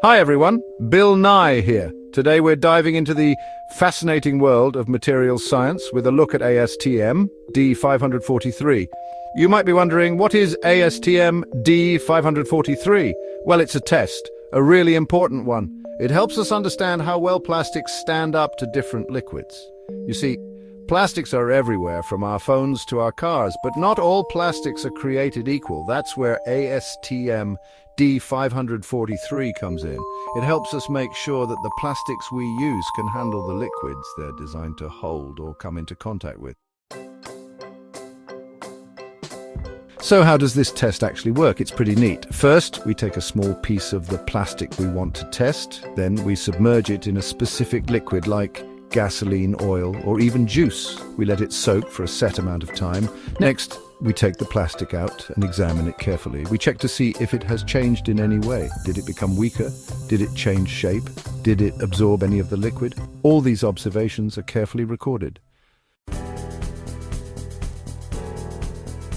Hi everyone, Bill Nye here. Today we're diving into the fascinating world of materials science with a look at ASTM D543. You might be wondering, what is ASTM D543? Well, it's a test, a really important one. It helps us understand how well plastics stand up to different liquids. You see, plastics are everywhere, from our phones to our cars, but not all plastics are created equal. That's where ASTM D543 comes in. It helps us make sure that the plastics we use can handle the liquids they're designed to hold or come into contact with. So how does this test actually work? It's pretty neat. First, we take a small piece of the plastic we want to test. Then we submerge it in a specific liquid like gasoline, oil, or even juice. We let it soak for a set amount of time. Next, we take the plastic out and examine it carefully. We check to see if it has changed in any way. Did it become weaker? Did it change shape? Did it absorb any of the liquid? All these observations are carefully recorded.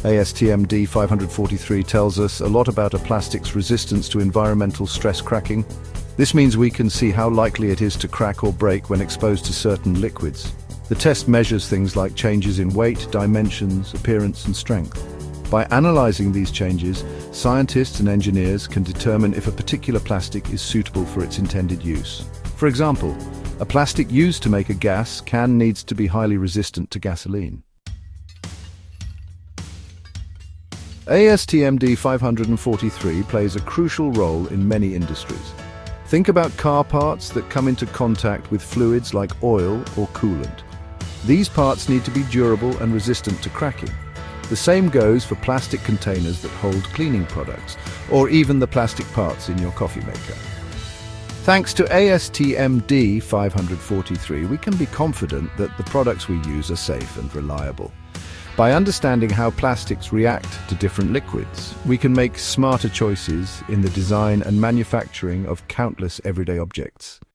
ASTM D543 tells us a lot about a plastic's resistance to environmental stress cracking. This means we can see how likely it is to crack or break when exposed to certain liquids. The test measures things like changes in weight, dimensions, appearance, and strength. By analyzing these changes, scientists and engineers can determine if a particular plastic is suitable for its intended use. For example, a plastic used to make a gas can needs to be highly resistant to gasoline. ASTM D543 plays a crucial role in many industries. Think about car parts that come into contact with fluids like oil or coolant. These parts need to be durable and resistant to cracking. The same goes for plastic containers that hold cleaning products, or even the plastic parts in your coffee maker. Thanks to ASTM D543, we can be confident that the products we use are safe and reliable. By understanding how plastics react to different liquids, we can make smarter choices in the design and manufacturing of countless everyday objects.